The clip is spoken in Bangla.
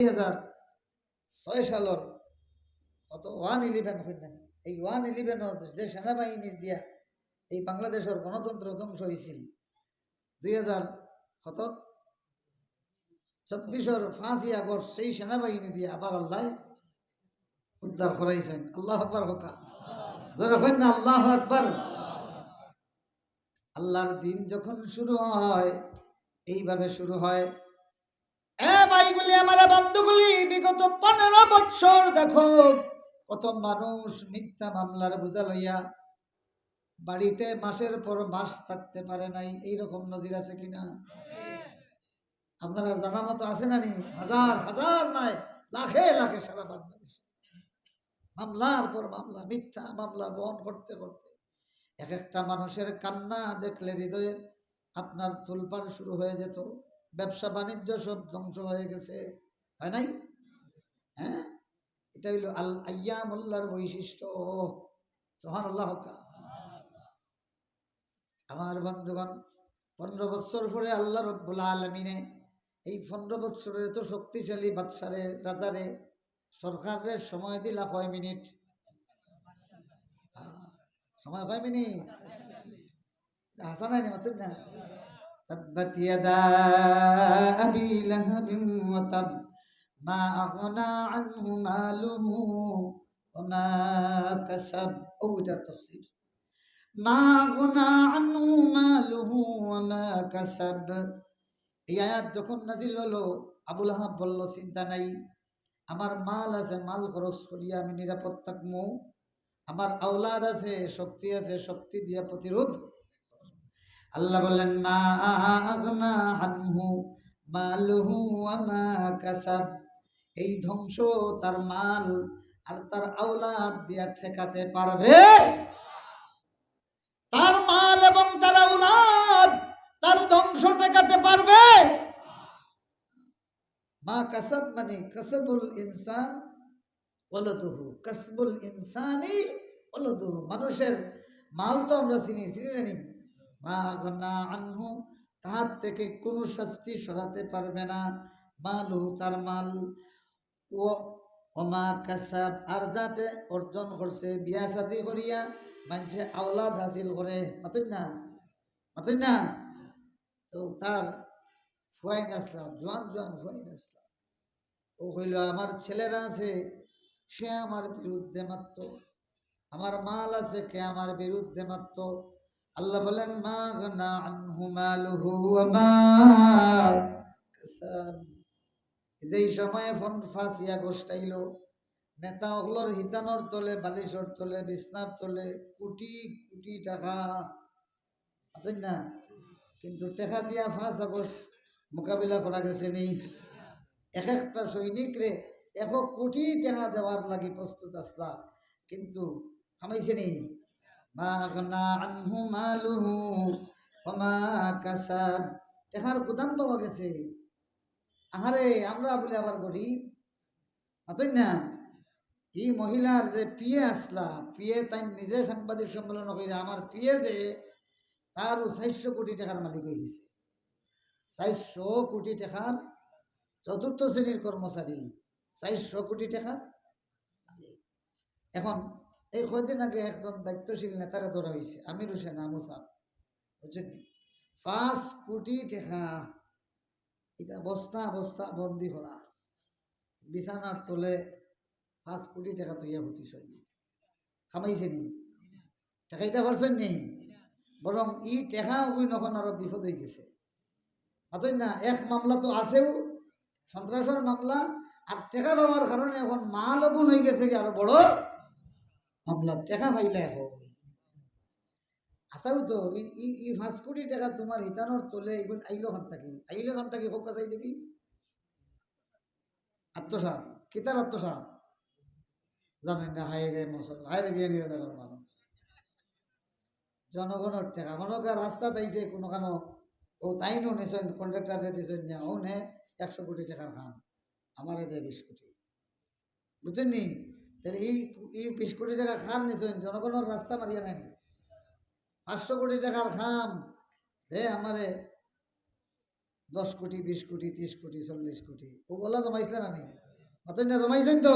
2006 সালের কত 111 হইলেন। এই 111 যে সেনাবাহিনীর দিয়া এই বাংলাদেশের গণতন্ত্র ধ্বংস হয়েছিল 2024 5ই আগস্ট সেই সেনাবাহিনী দিয়ে আবার আল্লাহ উদ্ধার করাইছেন। আল্লাহ আকবার হোকা যারা হয় না আল্লাহ আকবার। আল্লাহর দিন যখন শুরু হয় এইভাবে শুরু হয়। ভাইগুলি আমার বন্ধুগুলি, বিগত 15 বছর দেখো কত মানুষ মিথ্যা মামলার বোঝা লইয়া বাড়িতে মাসের পর মাস থাকতে পারে নাই। এইরকম নজির আছে কিনা আপনারা জানা মতো আছে না নি? হাজার হাজার নাই লাখে লাখে সারা বাংলাদেশে মামলার পর মামলা, মিথ্যা মামলা বহন করতে করতে এক একটা মানুষের কান্না দেখলে হৃদয়ের আপনার তোলপাড় শুরু হয়ে যেত। ব্যবসা বাণিজ্য সব ধ্বংস হয়ে গেছে, হয় নাই? হ্যাঁ, এটা হইল আল আইয়ামুল্লাহর বৈশিষ্ট্য। সুবহানাল্লাহ। আমার বন্ধুগণ, 15 বছর পরে আল্লাহ রব্বুল আলামিনে এই 15 বছরের তো শক্তিশালী বাদশারে রাজারে সরকারের সময় দিলা কয় মিনিট? সময় কয় মিনিট? হাসানাই না মাত্র না। تبت يدا أبي لهب وتب ما أغنى عنه ماله وما كسب. ওটার তাফসীর মা أغنى عنه ماله وما كسب। এই আয়াত যখন নাজিল হলো আবুল আহাব বলল, চিন্তা নাই, আমার মাল আছে, মাল খরচ করিয়া আমি নিরাপদ থাকবো। আমার আওলাদ আছে, শক্তি আছে, শক্তি দিয়া প্রতিরোধ। আল্লাহ বললেন মা আগনা আনহু মালুহু ওয়া মা কাসাব। এই ধ্বংস তার মাল আর তার আওলাদ দিয়া ঠেকাতে পারবে? তার মাল এবং তার আওলাদ তার ধ্বংস ঠেকাতে পারবে? মা কাসাব মানে কাসবুল ইনসান ওয়ালাদুহু, কাসবুল ইনসানি ওয়ালাদুহু। মানুষের মাল তো আমরা চিনি না? মা আগনা আনহু, তার থেকে কোনো শাস্তি সরাতে পারবে না। মালহু, তার মাল। ও মা কাসাব, আর যাতে অর্জন করছে বিয়া শাদী করিয়া মানুষে আওলাদ হাসিল করে, মাতুন না তো তার ফুয়াইন আসলাম, জোয়ান জোয়ান ফুয়াইন আসলাম, ও হইল আমার ছেলেরা আছে সে আমার বিরুদ্ধে মাত্র, আমার মাল আছে কে আমার বিরুদ্ধে মাত্র। আল্লাহ বলেন মা আগনা আনহু মালুহু ওয়া মা কাসাব। এই সময়ে 5ই আগস্ট আইল, নেতা ওগুলোর হিতানোর তলে, বালিশর তলে, বিছনার তলে কোটি কোটি টাকা, বুঝলেন না? কিন্তু টাকা দিয়া 5 আগস্ট মোকাবিলা করা গেছে নি? এক একটা সৈনিক রে 1 কোটি টাকা দেওয়ার লাগি প্রস্তুত আসলা, কিন্তু কামাইছে নি? মা আগনা আনহু মালুহু ওয়া মা কাসাব। টাকার গুদাম পাওয়া গেছে। আহারে আমরা বলে আবার গরিব, বুঝলেন না? এই মহিলার যে পিয়ে আসলা, পিয়ে তাই নিজে সাংবাদিক সম্মেলন কইরা আমার পিয়ে যে তারও 400 কোটি টাকার মালিক হয়ে গেছে। 400 কোটি টাকার 4র্থ শ্রেণীর কর্মচারী, 400 কোটি টাকার। এখন এই কয়দিন আগে একজন দায়িত্বশীল নেতারা ধরা হয়েছে, আমির হোসেন আমুসাব, বুঝছেন? 5 কোটি টাকা এটা বস্তা বস্তা বন্দি করা, বিছানার তলে 5 কোটি টাকা তৈয়া হতি সৈন্য খামাইছে নি? ঠেকাইতে পারছেন নি? বরং ই টেকা ওই নখন আরো বিপদ হয়ে গেছে, বুঝলেন না? এক মামলা তো আছেও সন্ত্রাসের মামলা, আর টেকা পাওয়ার কারণে এখন মাল গুণ হয়ে গেছে কি আরো বড় মামলা। টেকা পাইলে এখন আসাও তো 5 কোটি টাকা তোমার হিতানোর তোলে এগুলো আইলো খান থাকি ফোকা চাই দেখি আত্মসাৎ। কিতার আত্মসাৎ জানেন না? হাইরে মুসলমান, হাইরে বিয়ে নিয়ে যাওয়ার মানুষ, জনগণের টাকা মনে কর রাস্তা তাইছে কোনো কানো ও তাই নো নিছেন কন্ট্রাক্টারে দিছেন না, ও নে 100 কোটি টাকার খাম আমারে দেয় 20 কোটি, বুঝছেন নি? তাহলে এই 20 কোটি টাকা খাম নিছেন, জনগণের রাস্তা মারিয়া নেনি। 500 কোটি টাকার খাম দে আমারে 10 কোটি 20 কোটি 30 কোটি 40 কোটি ওগুলা জমাইছিল না নি মাতই না জমাইছেন তো